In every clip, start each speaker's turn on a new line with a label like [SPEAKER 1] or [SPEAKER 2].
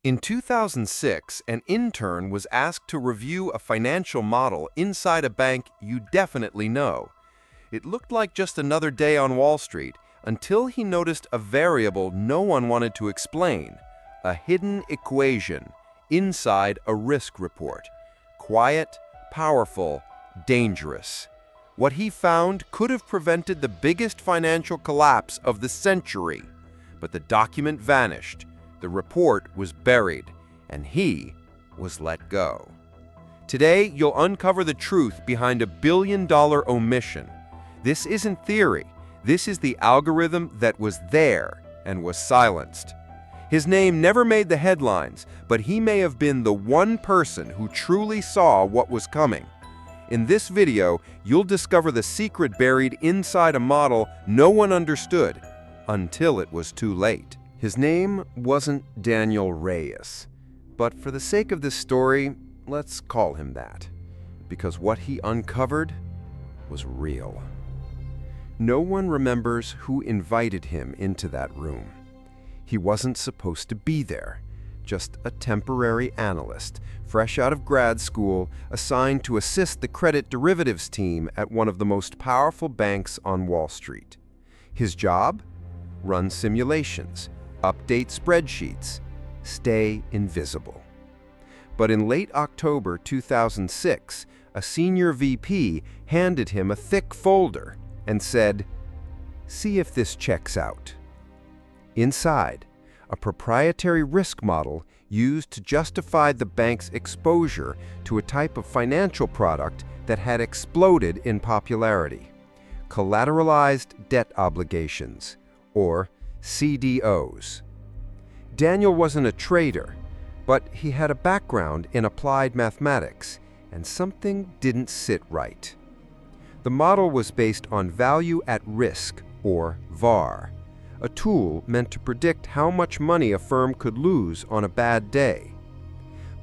[SPEAKER 1] In 2006, an intern was asked to review a financial model inside a bank you definitely know. It looked like just another day on Wall Street until he noticed a variable no one wanted to explain, a hidden equation inside a risk report. Quiet, powerful, dangerous. What he found could have prevented the biggest financial collapse of the century. But the document vanished, the report was buried, and he was let go. Today, you'll uncover the truth behind a billion-dollar omission. This isn't theory. This is the algorithm that was there and was silenced. His name never made the headlines, but he may have been the one person who truly saw what was coming. In this video, you'll discover the secret buried inside a model no one understood until it was too late. His name wasn't Daniel Reyes, but for the sake of this story, let's call him that, because what he uncovered was real. No one remembers who invited him into that room. He wasn't supposed to be there, just a temporary analyst, fresh out of grad school, assigned to assist the credit derivatives team at one of the most powerful banks on Wall Street. His job? Run simulations, update spreadsheets, stay invisible. But in late October 2006, a senior VP handed him a thick folder and said, "See if this checks out." Inside, a proprietary risk model used to justify the bank's exposure to a type of financial product that had exploded in popularity: collateralized debt obligations, or CDOs. Daniel wasn't a trader, but he had a background in applied mathematics, and something didn't sit right. The model was based on value at risk, or VAR, a tool meant to predict how much money a firm could lose on a bad day.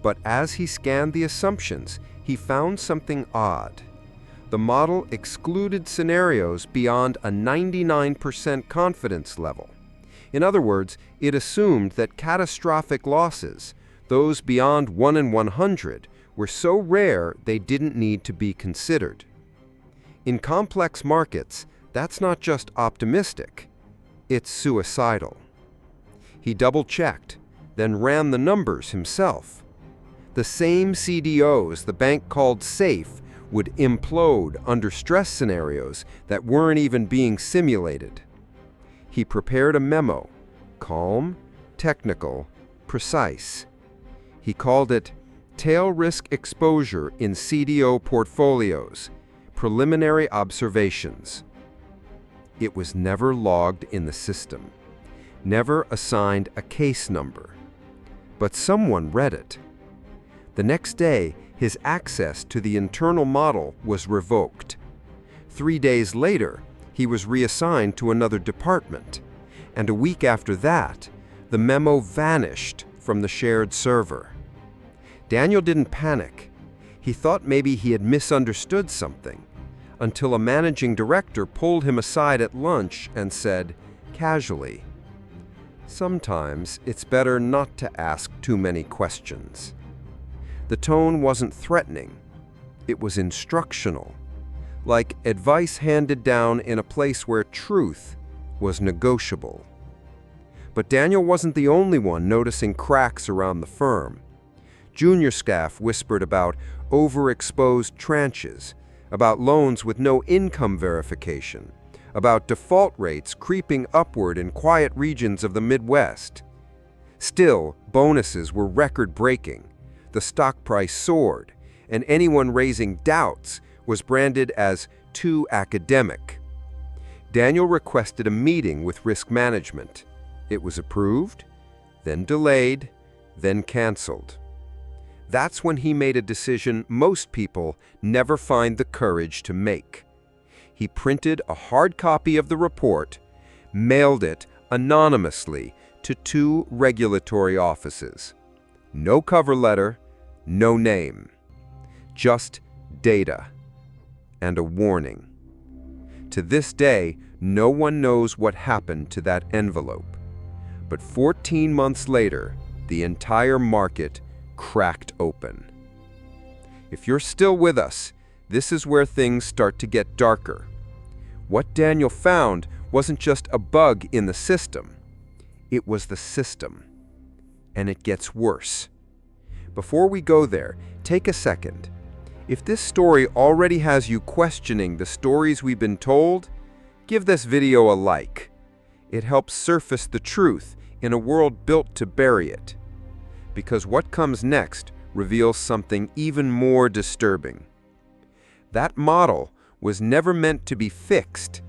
[SPEAKER 1] But as he scanned the assumptions, he found something odd. The model excluded scenarios beyond a 99% confidence level. In other words, it assumed that catastrophic losses, those beyond 1 in 100, were so rare they didn't need to be considered. In complex markets, that's not just optimistic, it's suicidal. He double-checked, then ran the numbers himself. The same CDOs the bank called safe would implode under stress scenarios that weren't even being simulated. He prepared a memo, calm, technical, precise. He called it Tail Risk Exposure in CDO Portfolios, Preliminary Observations. It was never logged in the system, never assigned a case number. But someone read it. The next day, his access to the internal model was revoked. 3 days later, he was reassigned to another department, and a week after that, the memo vanished from the shared server. Daniel didn't panic. He thought maybe he had misunderstood something, until a managing director pulled him aside at lunch and said, casually, "Sometimes it's better not to ask too many questions." The tone wasn't threatening. It was instructional, like advice handed down in a place where truth was negotiable. But Daniel wasn't the only one noticing cracks around the firm. Junior staff whispered about overexposed tranches, about loans with no income verification, about default rates creeping upward in quiet regions of the Midwest. Still, bonuses were record-breaking. The stock price soared, and anyone raising doubts was branded as too academic. Daniel requested a meeting with risk management. It was approved, then delayed, then canceled. That's when he made a decision most people never find the courage to make. He printed a hard copy of the report, mailed it anonymously to 2 regulatory offices. No cover letter, no name, just data and a warning. To this day, no one knows what happened to that envelope. But 14 months later, the entire market cracked open. If you're still with us, this is where things start to get darker. What Daniel found wasn't just a bug in the system. It was the system. And it gets worse. Before we go there, take a second. If this story already has you questioning the stories we've been told, give this video a like. It helps surface the truth in a world built to bury it. Because what comes next reveals something even more disturbing. That model was never meant to be fixed.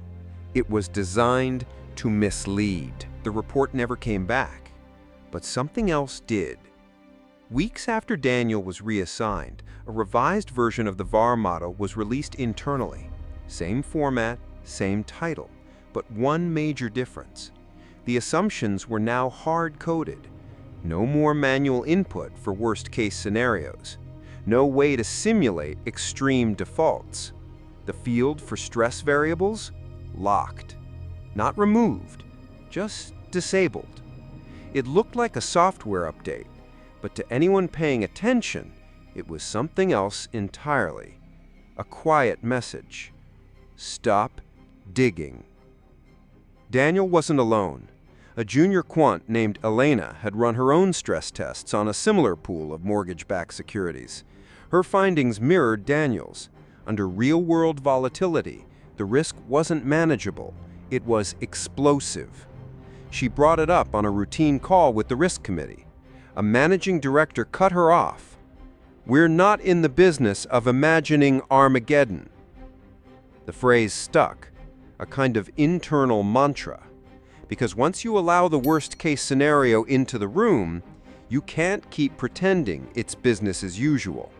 [SPEAKER 1] It was designed to mislead. The report never came back, but something else did. Weeks after Daniel was reassigned, a revised version of the VAR model was released internally. Same format, same title, but one major difference. The assumptions were now hard-coded. No more manual input for worst-case scenarios. No way to simulate extreme defaults. The field for stress variables? Locked. Not removed, just disabled. It looked like a software update, but to anyone paying attention, it was something else entirely. A quiet message. Stop digging. Daniel wasn't alone. A junior quant named Elena had run her own stress tests on a similar pool of mortgage-backed securities. Her findings mirrored Daniel's. Under real-world volatility, the risk wasn't manageable. It was explosive. She brought it up on a routine call with the risk committee. A managing director cut her off. "We're not in the business of imagining Armageddon." The phrase stuck, a kind of internal mantra. Because once you allow the worst-case scenario into the room, you can't keep pretending it's business as usual.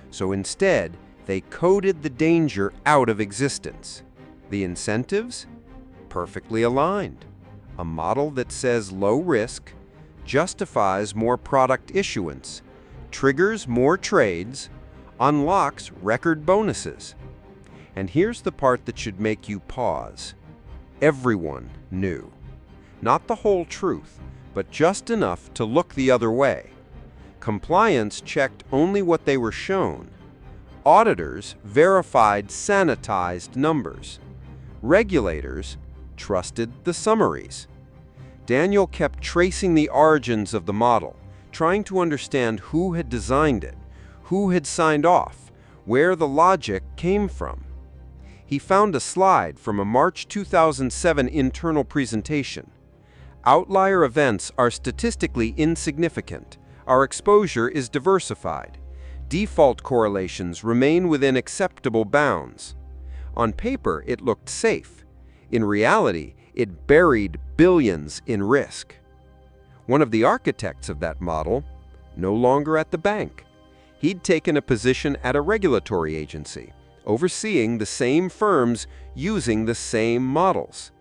[SPEAKER 1] So instead, they coded the danger out of existence. The incentives? Perfectly aligned. A model that says low risk, justifies more product issuance, triggers more trades, unlocks record bonuses. And here's the part that should make you pause. Everyone knew. Not the whole truth, but just enough to look the other way. Compliance checked only what they were shown. Auditors verified sanitized numbers. Regulators trusted the summaries. Daniel kept tracing the origins of the model, trying to understand who had designed it, who had signed off, where the logic came from. He found a slide from a March 2007 internal presentation. Outlier events are statistically insignificant. Our exposure is diversified. Default correlations remain within acceptable bounds. On paper, it looked safe. In reality, it buried billions in risk. One of the architects of that model, no longer at the bank. He'd taken a position at a regulatory agency, overseeing the same firms using the same models.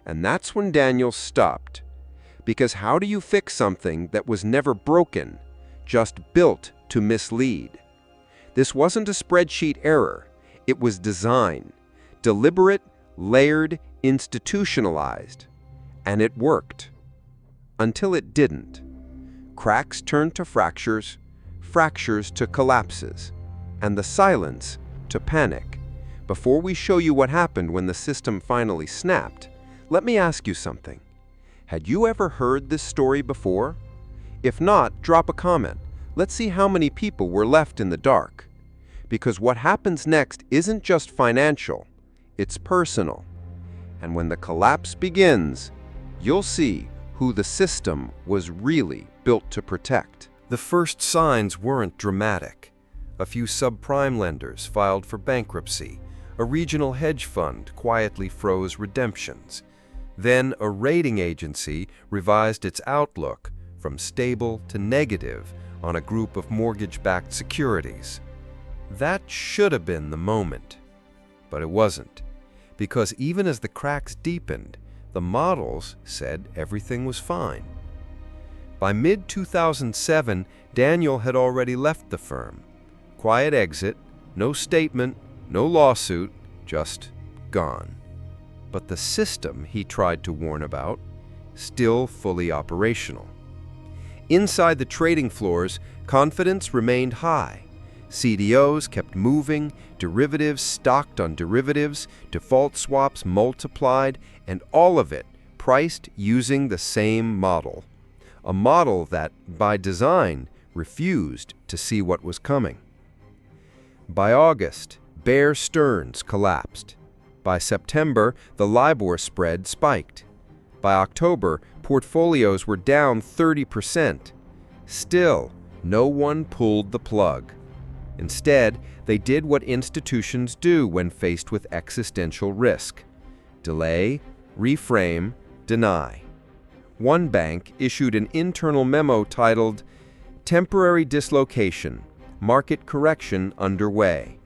[SPEAKER 1] And that's when Daniel stopped. Because how do you fix something that was never broken, just built to mislead? This wasn't a spreadsheet error. It was design. Deliberate, layered, institutionalized. And it worked. Until it didn't. Cracks turned to fractures, fractures to collapses, and the silence to panic. Before we show you what happened when the system finally snapped, let me ask you something. Had you ever heard this story before? If not, drop a comment. Let's see how many people were left in the dark. Because what happens next isn't just financial, it's personal. And when the collapse begins, you'll see who the system was really built to protect. The first signs weren't dramatic. A few subprime lenders filed for bankruptcy. A regional hedge fund quietly froze redemptions. Then a rating agency revised its outlook from stable to negative on a group of mortgage-backed securities. That should have been the moment. But it wasn't. Because even as the cracks deepened, the models said everything was fine. By mid-2007, Daniel had already left the firm. Quiet exit, no statement, no lawsuit, just gone. But the system he tried to warn about, still fully operational. Inside the trading floors, confidence remained high. CDOs kept moving, derivatives stocked on derivatives, default swaps multiplied, and all of it priced using the same model. A model that, by design, refused to see what was coming. By August, Bear Stearns collapsed. By September, the LIBOR spread spiked. By October, portfolios were down 30%. Still, no one pulled the plug. Instead, they did what institutions do when faced with existential risk: delay, reframe, deny. One bank issued an internal memo titled, "Temporary Dislocation, Market Correction Underway."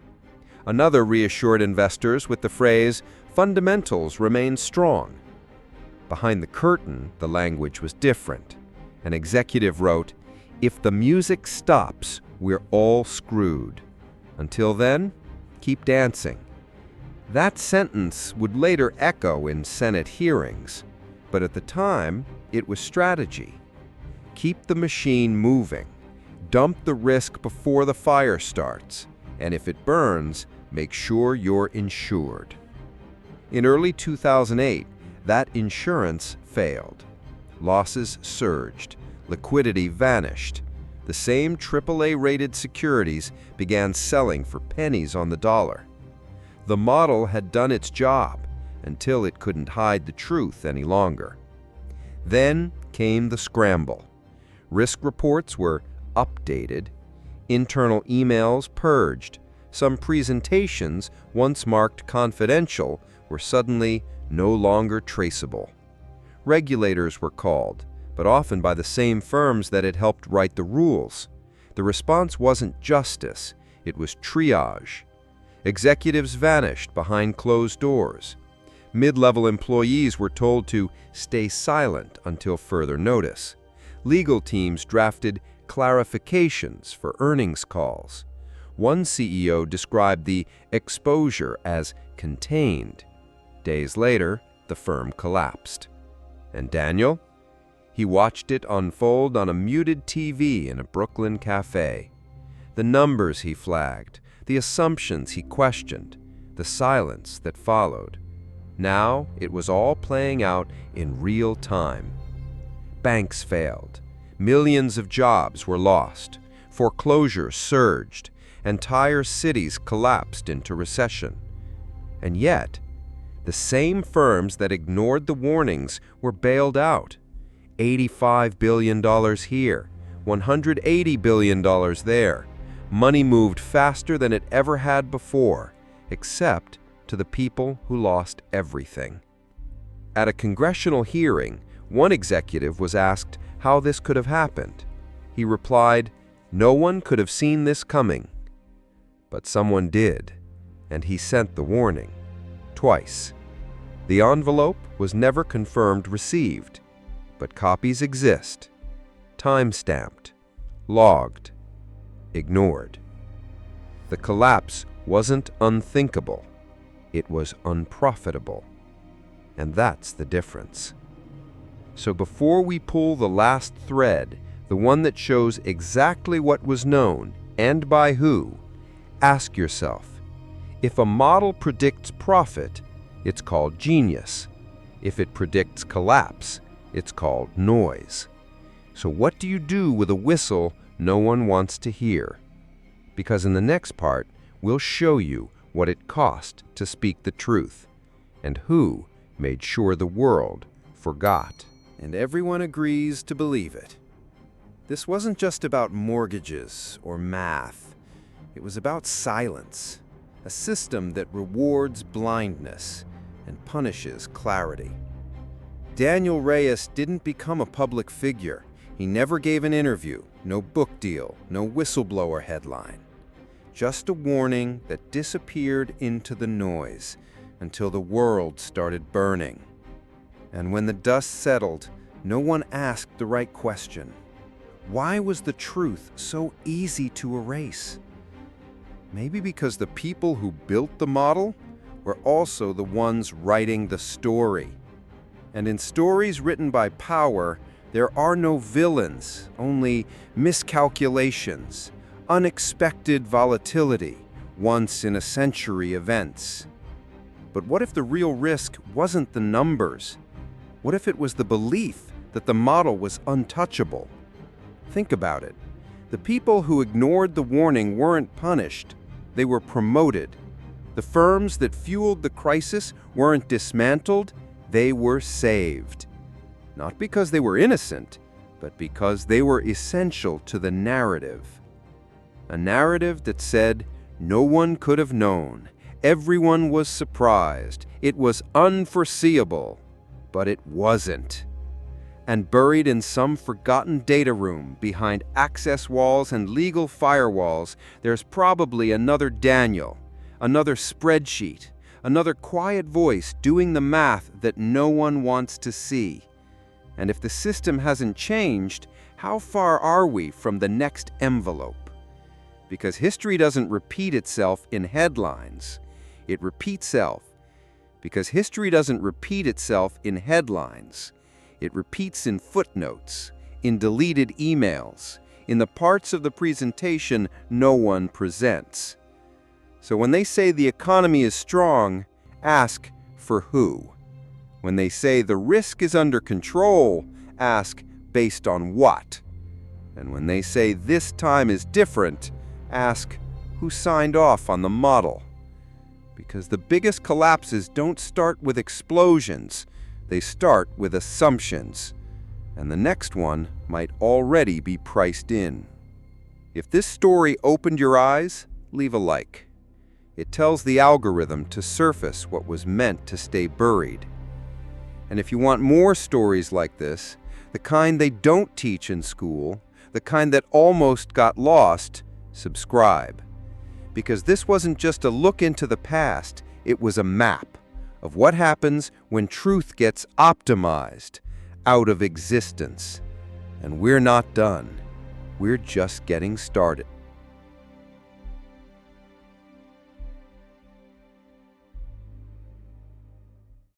[SPEAKER 1] Another reassured investors with the phrase, "Fundamentals remain strong." Behind the curtain, the language was different. An executive wrote, "If the music stops, we're all screwed. Until then, keep dancing." That sentence would later echo in Senate hearings, but at the time, it was strategy. Keep the machine moving. Dump the risk before the fire starts, and if it burns, make sure you're insured. In early 2008, that insurance failed. Losses surged. Liquidity vanished. The same AAA-rated securities began selling for pennies on the dollar. The model had done its job until it couldn't hide the truth any longer. Then came the scramble. Risk reports were updated, internal emails purged, some presentations once marked confidential were suddenly no longer traceable. Regulators were called, but often by the same firms that had helped write the rules. The response wasn't justice, it was triage. Executives vanished behind closed doors. Mid-level employees were told to stay silent until further notice. Legal teams drafted clarifications for earnings calls. One CEO described the exposure as contained. Days later, the firm collapsed. And Daniel? He watched it unfold on a muted TV in a Brooklyn cafe. The numbers he flagged, the assumptions he questioned, the silence that followed. Now it was all playing out in real time. Banks failed. Millions of jobs were lost. Foreclosures surged. Entire cities collapsed into recession. And yet, the same firms that ignored the warnings were bailed out. $85 billion here, $180 billion there. Money moved faster than it ever had before, except to the people who lost everything. At a congressional hearing, one executive was asked how this could have happened. He replied, "No one could have seen this coming." But someone did, and he sent the warning. Twice. The envelope was never confirmed received, but copies exist, time-stamped, logged, ignored. The collapse wasn't unthinkable, it was unprofitable, and that's the difference. So before we pull the last thread, the one that shows exactly what was known and by who, ask yourself, if a model predicts profit, it's called genius. If it predicts collapse, it's called noise. So what do you do with a whistle no one wants to hear? Because in the next part, we'll show you what it cost to speak the truth and who made sure the world forgot. And everyone agrees to believe it. This wasn't just about mortgages or math. It was about silence, a system that rewards blindness and punishes clarity. Daniel Reyes didn't become a public figure. He never gave an interview, no book deal, no whistleblower headline. Just a warning that disappeared into the noise until the world started burning. And when the dust settled, no one asked the right question. Why was the truth so easy to erase? Maybe because the people who built the model were also the ones writing the story. And in stories written by power, There are no villains, only miscalculations, unexpected volatility, once-in-a-century events. But what if the real risk wasn't the numbers? What if it was the belief that the model was untouchable? Think about it. The people who ignored the warning weren't punished. They were promoted. The firms that fueled the crisis weren't dismantled. They were saved. Not because they were innocent, but because they were essential to the narrative. A narrative that said, no one could have known. Everyone was surprised. It was unforeseeable. But it wasn't. And buried in some forgotten data room behind access walls and legal firewalls, there's probably another Daniel, another spreadsheet, another quiet voice doing the math that no one wants to see. And if the system hasn't changed, how far are we from the next envelope? Because history doesn't repeat itself in headlines. It repeats itself. Because history doesn't repeat itself in headlines. It repeats in footnotes, in deleted emails, in the parts of the presentation no one presents. So when they say the economy is strong, ask for who. When they say the risk is under control, ask based on what. And when they say this time is different, ask who signed off on the model. Because the biggest collapses don't start with explosions, they start with assumptions. And the next one might already be priced in. If this story opened your eyes, leave a like. It tells the algorithm to surface what was meant to stay buried. And if you want more stories like this, the kind they don't teach in school, the kind that almost got lost, subscribe. Because this wasn't just a look into the past, it was a map of what happens when truth gets optimized out of existence. And we're not done. We're just getting started.